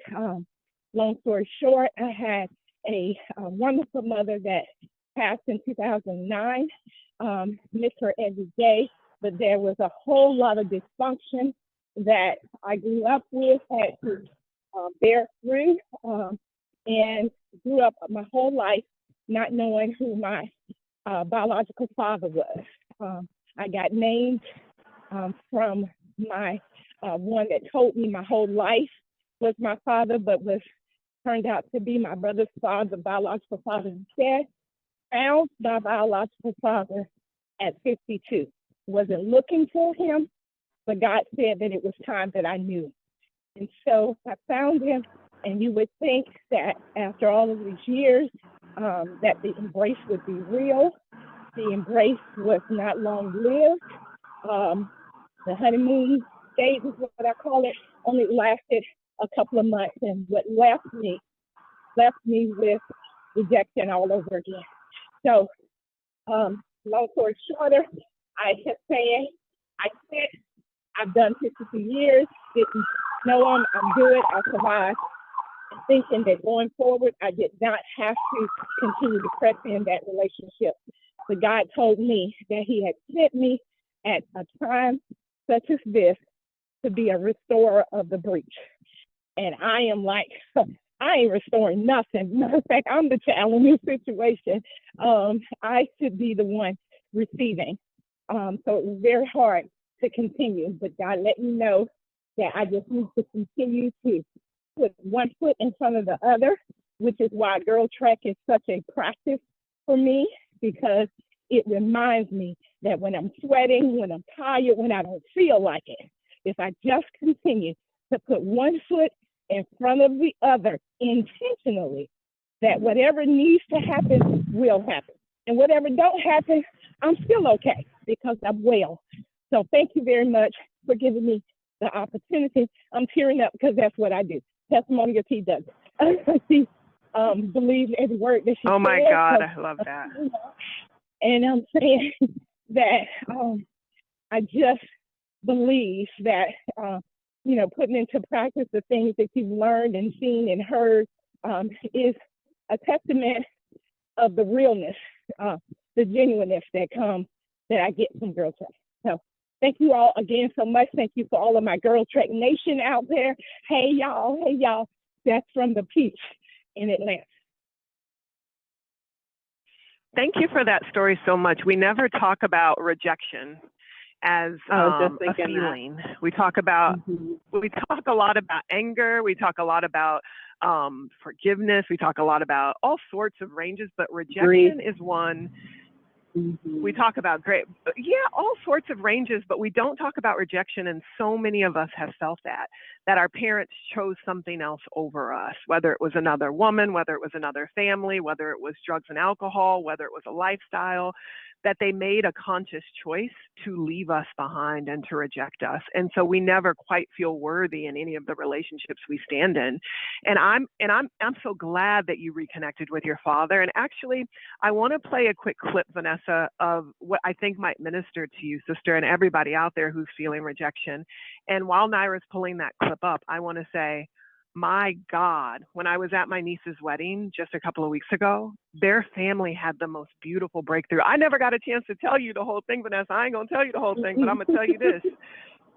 Long story short, I had a wonderful mother that passed in 2009. Miss her every day, but there was a whole lot of dysfunction that I grew up with, had to bear through, and grew up my whole life not knowing who my biological father was. I got named from my one that told me my whole life was my father, but turned out to be my brother's father, biological father instead. Found my biological father at 52. Wasn't looking for him, but God said that it was time that I knew. And so I found him, and you would think that after all of these years, that the embrace would be real. The embrace was not long-lived. The honeymoon stage is what I call it, only lasted a couple of months, and what left me with rejection all over again. So, long story shorter, I kept saying, I quit. I've done 52 years, didn't know him, I'm good, I survived. Thinking that going forward, I did not have to continue to press in that relationship. But God told me that he had sent me at a time such as this to be a restorer of the breach. And I am like, I ain't restoring nothing. Matter of fact, I'm the child in this situation. I should be the one receiving. So it was very hard to continue, but God let me know that I just need to continue to put one foot in front of the other, which is why GirlTrek is such a practice for me, because it reminds me that when I'm sweating, when I'm tired, when I don't feel like it, if I just continue to put one foot in front of the other intentionally, that whatever needs to happen will happen. And whatever don't happen, I'm still okay because I'm well. So thank you very much for giving me the opportunity. I'm tearing up because that's what I do. Testimonial T does it. She believes every word that she says. Oh my God, I love that. And I'm saying that I just believe that, putting into practice the things that you've learned and seen and heard is a testament of the realness, the genuineness that I get from GirlTrek. So thank you all again so much. Thank you for all of my GirlTrek Nation out there. Hey y'all. That's from the Peach in Atlanta. Thank you for that story so much. We never talk about rejection as a feeling. We talk about, we talk a lot about anger. We talk a lot about forgiveness. We talk a lot about all sorts of ranges, but rejection is one. We talk about all sorts of ranges, but we don't talk about rejection. And so many of us have felt that our parents chose something else over us, whether it was another woman, whether it was another family, whether it was drugs and alcohol, whether it was a lifestyle, that they made a conscious choice to leave us behind and to reject us. And so we never quite feel worthy in any of the relationships we stand in. And I'm so glad that you reconnected with your father. And actually, I want to play a quick clip, Vanessa, of what I think might minister to you, sister, and everybody out there who's feeling rejection. And while Naira's pulling that clip up, I want to say, my God, when I was at my niece's wedding just a couple of weeks ago, their family had the most beautiful breakthrough. I never got a chance to tell you the whole thing, Vanessa. I ain't going to tell you the whole thing, but I'm going to tell you this.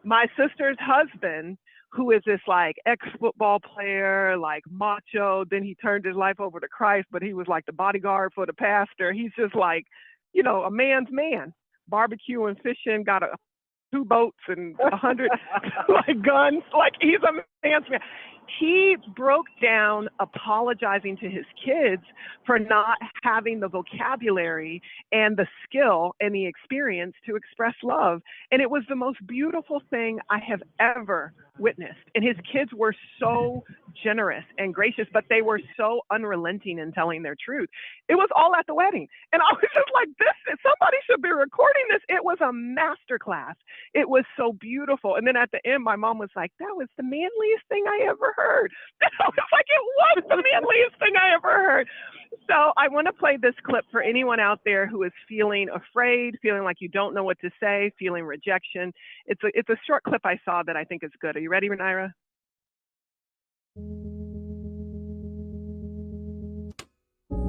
My sister's husband, who is this like ex-football player, like macho, then he turned his life over to Christ, but he was like the bodyguard for the pastor. He's just like, a man's man, barbecuing, fishing, got 2 boats and 100 like guns. Like he's a man's man. he broke down apologizing to his kids for not having the vocabulary and the skill and the experience to express love. And it was the most beautiful thing I have ever witnessed. And his kids were so generous and gracious, but they were so unrelenting in telling their truth. It was all at the wedding. And I was just like, somebody should be recording this. It was a masterclass. It was so beautiful. And then at the end, my mom was like, that was the manliest thing I ever heard. And I was like, it was the manliest thing I ever heard. So I want to play this clip for anyone out there who is feeling afraid, feeling like you don't know what to say, feeling rejection. It's a short clip I saw that I think is good. Are you ready, Renira?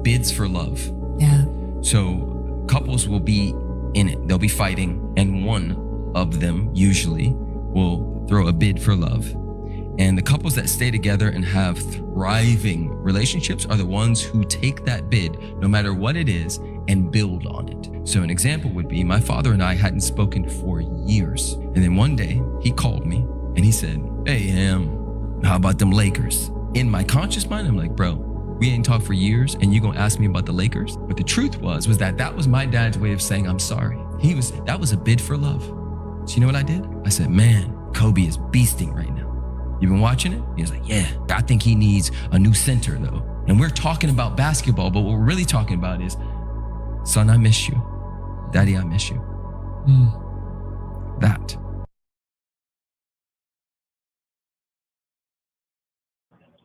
Bids for love. Yeah. So couples will be in it. They'll be fighting, and one of them usually will throw a bid for love. And the couples that stay together and have thriving relationships are the ones who take that bid, no matter what it is, and build on it. So an example would be my father and I hadn't spoken for years. And then one day he called me and he said, hey, how about them Lakers? In my conscious mind, I'm like, bro, we ain't talked for years and you gonna ask me about the Lakers? But the truth was that was my dad's way of saying I'm sorry. That was a bid for love. So you know what I did? I said, man, Kobe is beasting right now. You been watching it? He was like, yeah, I think he needs a new center though. And we're talking about basketball, but what we're really talking about is, son, I miss you. Daddy, I miss you. That.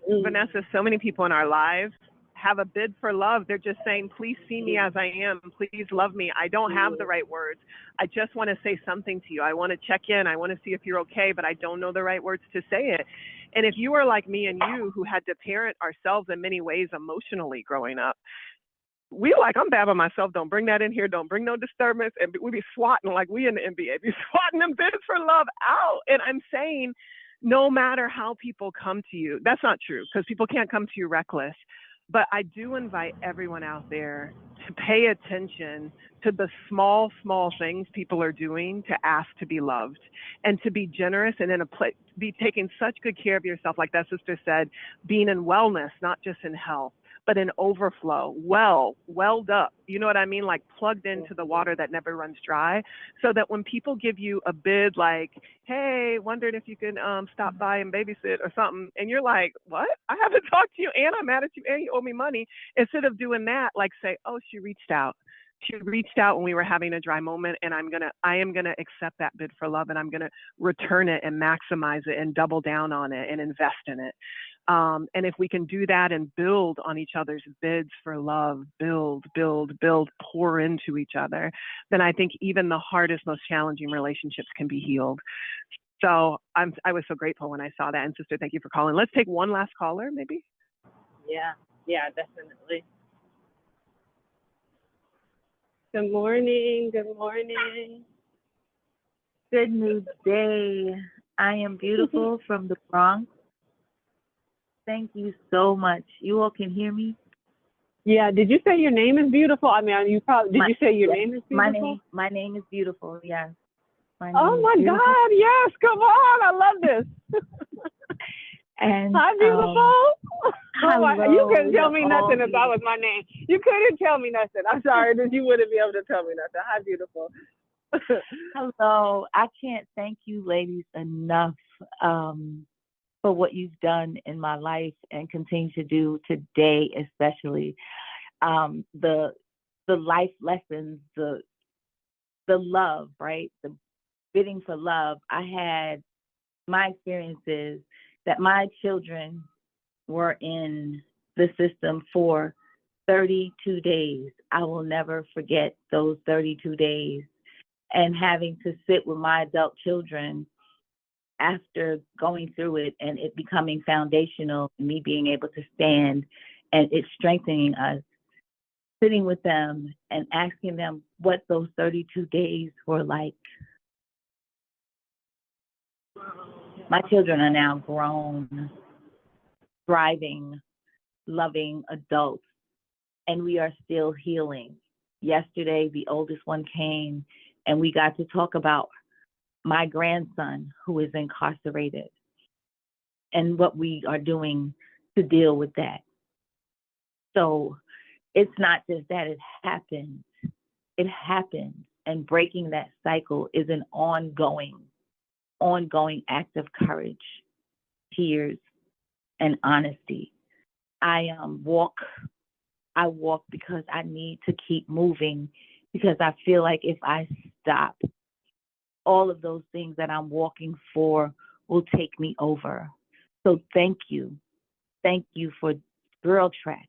Vanessa, so many people in our lives have a bid for love. They're just saying, please see me as I am. Please love me. I don't have the right words. I just want to say something to you. I want to check in. I want to see if you're okay, but I don't know the right words to say it. And if you are like me and you, who had to parent ourselves in many ways emotionally growing up, we like, I'm bad by myself. Don't bring that in here. Don't bring no disturbance. And we be swatting like we in the NBA, be swatting them bids for love out. And I'm saying, no matter how people come to you, that's not true, because people can't come to you reckless. But I do invite everyone out there to pay attention to the small, small things people are doing to ask to be loved and to be generous and be taking such good care of yourself. Like that sister said, being in wellness, not just in health, but in overflow, welled up. You know what I mean? Like plugged into the water that never runs dry, so that when people give you a bid like, hey, wondered if you can stop by and babysit or something, and you're like, what? I haven't talked to you, and I'm mad at you, and you owe me money. Instead of doing that, like say, oh, she reached out. She reached out when we were having a dry moment, and I am gonna accept that bid for love, and I'm gonna return it and maximize it and double down on it and invest in it. And if we can do that and build on each other's bids for love, build, pour into each other, then I think even the hardest, most challenging relationships can be healed. So I was so grateful when I saw that. And sister, thank you for calling. Let's take one last caller, maybe. Yeah, definitely. Good morning. Good new day. I am beautiful from the Bronx. Thank you so much. You all can hear me? Yeah, did you say your name is beautiful? I mean, you say your name is beautiful? My name is beautiful, yes. Oh my God, yes, come on, I love this. And hi, beautiful. Hello, you couldn't tell me nothing if that was my name. You couldn't tell me nothing. I'm sorry that you wouldn't be able to tell me nothing. Hi, beautiful. Hello. I can't thank you ladies enough for what you've done in my life and continue to do today, especially the life lessons, the love, right? The bidding for love. I had my experiences that my children were in the system for 32 days. I will never forget those 32 days, and having to sit with my adult children after going through it and it becoming foundational, me being able to stand and it strengthening us, sitting with them and asking them what those 32 days were like. My children are now grown, thriving, loving adults, and we are still healing. Yesterday, the oldest one came and we got to talk about my grandson who is incarcerated. and what we are doing to deal with that. So it's not just that it happens, and breaking that cycle is an ongoing act of courage, tears, and honesty. I walk because I need to keep moving, because I feel like if I stop, all of those things that I'm walking for will take me over. So thank you for GirlTrek.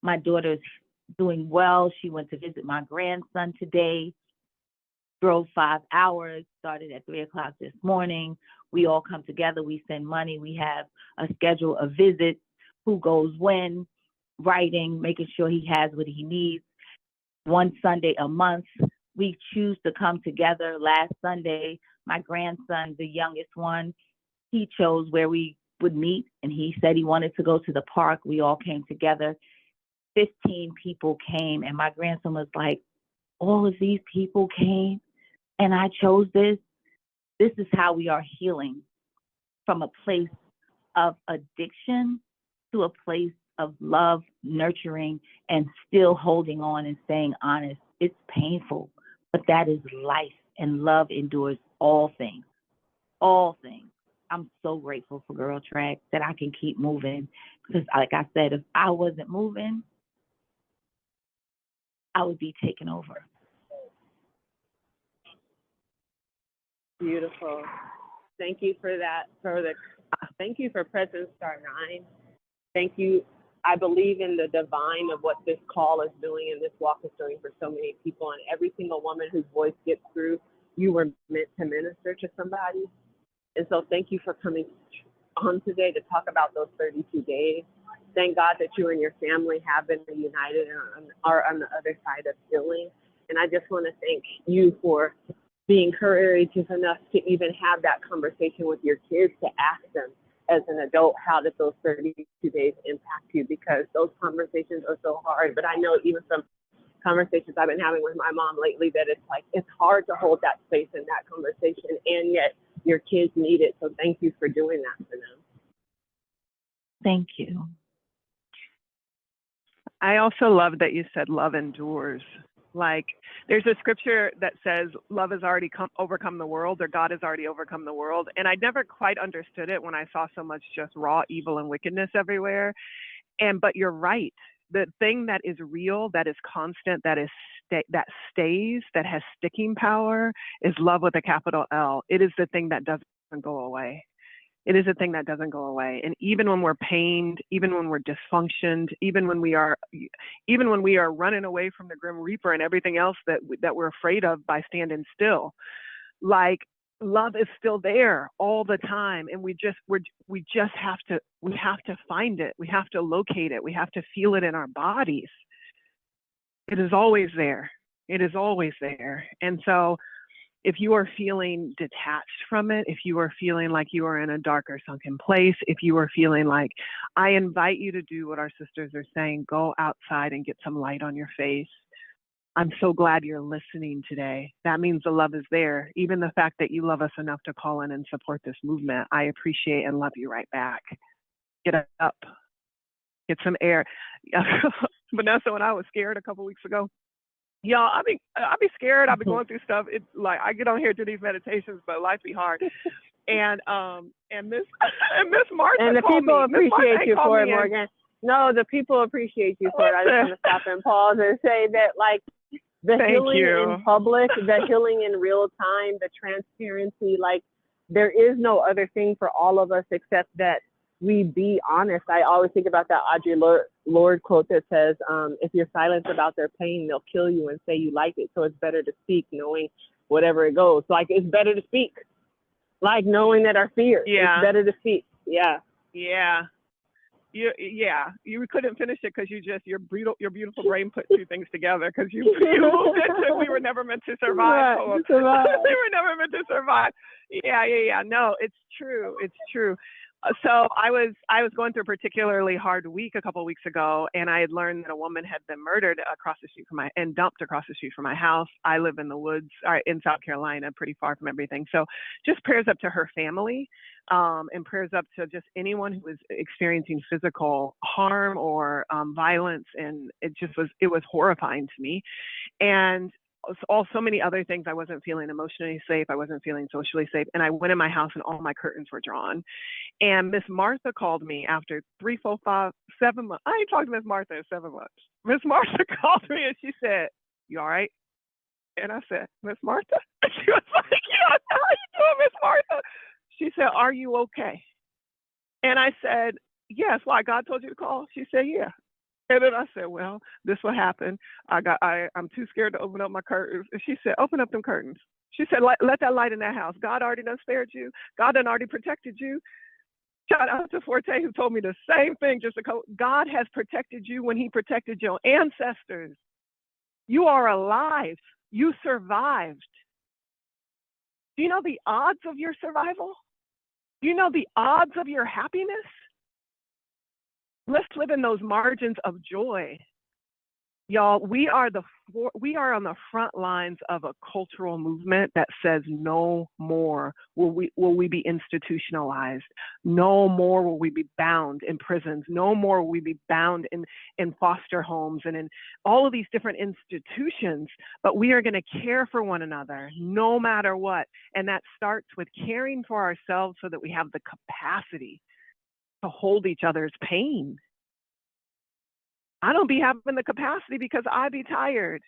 My daughter's doing well. She went to visit my grandson today, drove 5 hours, started at 3 o'clock this morning. We all come together, we send money, we have a schedule of visits, who goes when, writing, making sure he has what he needs. One Sunday a month, we choose to come together. Last Sunday, my grandson, the youngest one, he chose where we would meet, and he said he wanted to go to the park. We all came together. 15 people came, and my grandson was like, all of these people came, and I chose this. This is how we are healing, from a place of addiction to a place of love, nurturing, and still holding on and staying honest. It's painful, but that is life, and love endures all things, all things. I'm so grateful for GirlTrek that I can keep moving, because like I said, if I wasn't moving, I would be taken over. Beautiful. Thank you for that. Thank you for Presence Star 9. Thank you. I believe in the divine of what this call is doing and this walk is doing for so many people. And every single woman whose voice gets through, you were meant to minister to somebody. And so thank you for coming on today to talk about those 32 days. Thank God that you and your family have been united and are on the other side of healing. And I just want to thank you for being courageous enough to even have that conversation with your kids, to ask them as an adult, how did those 32 days impact you? Because those conversations are so hard. But I know even from conversations I've been having with my mom lately that it's like, it's hard to hold that space in that conversation, and yet your kids need it. So thank you for doing that for them. Thank you. I also love that you said love endures. Like, there's a scripture that says love has already overcome the world, or God has already overcome the world. And I never quite understood it when I saw so much just raw evil and wickedness everywhere. But you're right. The thing that is real, that is constant, that stays, that has sticking power is love with a capital L. It is the thing that doesn't go away. It is a thing that doesn't go away. And even when we're pained, even when we're dysfunctioned, even when we are running away from the Grim Reaper and everything else that we're afraid of by standing still, like, love is still there all the time. And we just have to find it. We have to locate it. We have to feel it in our bodies. It is always there. It is always there. And so if you are feeling detached from it, if you are feeling like you are in a dark or sunken place, if you are feeling like, I invite you to do what our sisters are saying, go outside and get some light on your face. I'm so glad you're listening today. That means the love is there. Even the fact that you love us enough to call in and support this movement, I appreciate and love you right back. Get up, get some air. Vanessa, when I was scared a couple weeks ago, y'all, I be scared. I be going through stuff. It's like I get on here to these meditations, but life be hard. And Miss Martha, and the people appreciate you for it, Morgan. No, the people appreciate you for it. I just want to stop and pause and say that, like, the healing in public, the healing in real time, the transparency, like, there is no other thing for all of us except that we be honest. I always think about that Audre Lorde quote that says, if you're silent about their pain, they'll kill you and say you like it. So it's better to speak, knowing whatever it goes. Like, it's better to speak, like knowing that our fear. Yeah. It's better to speak. Yeah. Yeah. You couldn't finish it because your beautiful brain put two things together, because you moved into we were never meant to survive. We were never meant to survive. Yeah. No, it's true. It's true. So I was going through a particularly hard week a couple of weeks ago, and I had learned that a woman had been murdered across the street and dumped across the street from my house. I live in the woods, in South Carolina, pretty far from everything. So just prayers up to her family, and prayers up to just anyone who was experiencing physical harm or violence. And it was horrifying to me. And so many other things. I wasn't feeling emotionally safe. I wasn't feeling socially safe. And I went in my house and all my curtains were drawn. And Miss Martha called me after 3, 4, 5, 7 months. I ain't talked to Miss Martha in 7 months. Miss Martha called me and she said, "You all right?" And I said, "Miss Martha?" And she was like, "Yeah, how you doing, Miss Martha?" She said, "Are you okay?" And I said, "Yes." "Why, God told you to call?" She said, "Yeah." And then I said, "Well, this will happen. I'm too scared to open up my curtains." And she said, "Open up them curtains." She said, let that light in that house. God already done spared you. God done already protected you. Shout out to Forte, who told me the same thing. God has protected you when he protected your ancestors. You are alive. You survived. Do you know the odds of your survival? Do you know the odds of your happiness? Let's live in those margins of joy. Y'all, we are on the front lines of a cultural movement that says no more will we be institutionalized. No more will we be bound in prisons. No more will we be bound in foster homes and in all of these different institutions, but we are going to care for one another no matter what. And that starts with caring for ourselves so that we have the capacity to hold each other's pain. I don't be having the capacity because I be tired.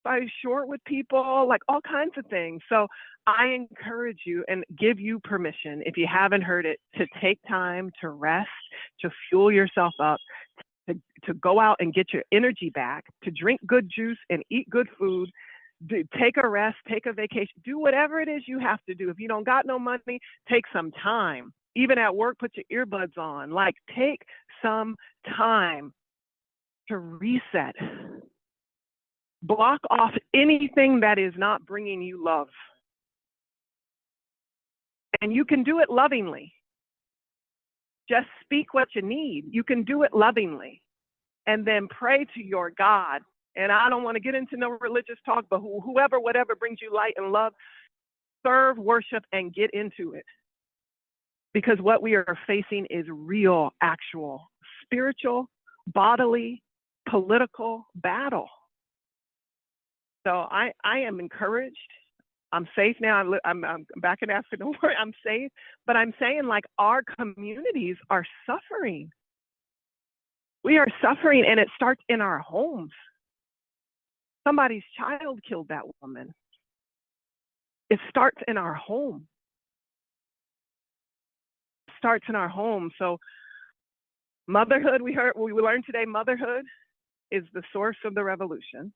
I be short with people, like all kinds of things. So I encourage you and give you permission, if you haven't heard it, to take time to rest, to fuel yourself up, to go out and get your energy back, to drink good juice and eat good food, take a rest, take a vacation, do whatever it is you have to do. If you don't got no money, take some time. Even at work, put your earbuds on. Like, take some time to reset. Block off anything that is not bringing you love. And you can do it lovingly. Just speak what you need. You can do it lovingly. And then pray to your God. And I don't want to get into no religious talk, but whoever, whatever brings you light and love, serve, worship, and get into it. Because what we are facing is real, actual, spiritual, bodily, political battle. So I am encouraged. I'm safe now. I'm back in Africa. Don't worry, I'm safe. But I'm saying, like, our communities are suffering. We are suffering, and it starts in our homes. Somebody's child killed that woman. It starts in our home. It starts in our home. So motherhood, we learned today, motherhood is the source of the revolution.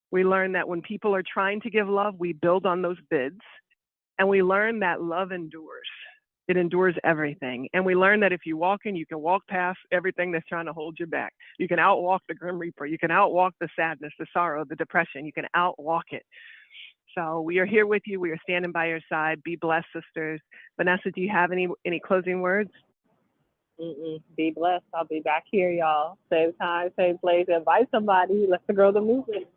We learned that when people are trying to give love, we build on those bids. And we learn that love endures. It endures everything. And we learn that if you walk in, you can walk past everything that's trying to hold you back. You can outwalk the Grim Reaper. You can outwalk the sadness, the sorrow, the depression. You can outwalk it. So we are here with you. We are standing by your side. Be blessed, sisters. Vanessa, do you have any closing words? Be blessed. I'll be back here, y'all. Same time, same place. Invite somebody. Let's grow the movement.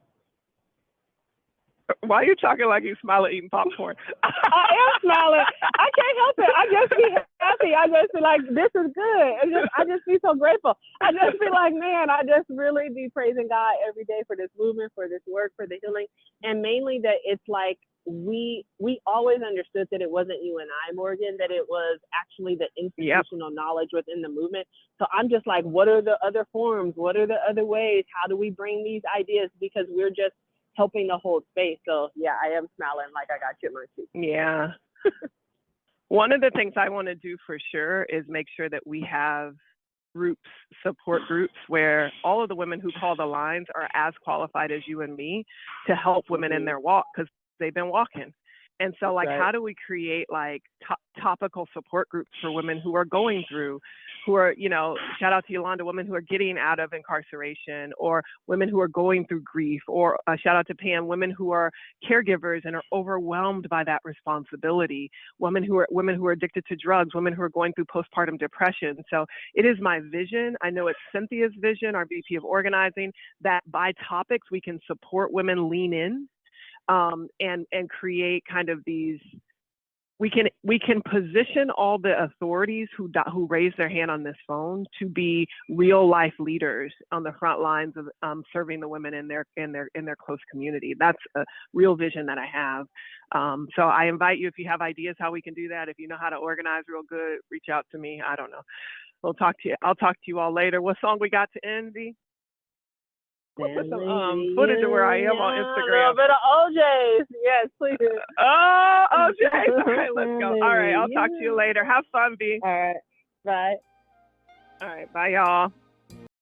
Why are you talking like you smiling eating popcorn? I am smiling. I can't help it. I just be happy. I just be like, this is good. I just be so grateful. I just be like, man, I just really be praising God every day for this movement, for this work, for the healing. And mainly that it's like, we always understood that it wasn't you and I, Morgan, that it was actually the institutional knowledge within the movement. So I'm just like, what are the other forms? What are the other ways? How do we bring these ideas? Because we're just helping to hold space. So yeah, I am smiling like I got chipmunk teeth. Yeah. One of the things I want to do for sure is make sure that we have groups, support groups, where all of the women who call the lines are as qualified as you and me to help women in their walk, because they've been walking. And so, like, how do we create like topical support groups for women who are going through, who are, shout out to Yolanda, women who are getting out of incarceration, or women who are going through grief, or shout out to Pam, women who are caregivers and are overwhelmed by that responsibility, women who are addicted to drugs, women who are going through postpartum depression. So it is my vision. I know it's Cynthia's vision, our VP of organizing, that by topics we can support women lean in, and create kind of these. We can position all the authorities who raise their hand on this phone to be real life leaders on the front lines of serving the women in their close community. That's a real vision that I have. So I invite you, if you have ideas how we can do that, if you know how to organize real good, reach out to me. I don't know. I'll talk to you all later. What song we got to end, V? Put some footage of where I am on Instagram. A little bit of OJ's. Yes, please. Oh, OJ. All right, let's go. All right, I'll talk to you later. Have fun, V. All right. Bye. All right, bye, y'all.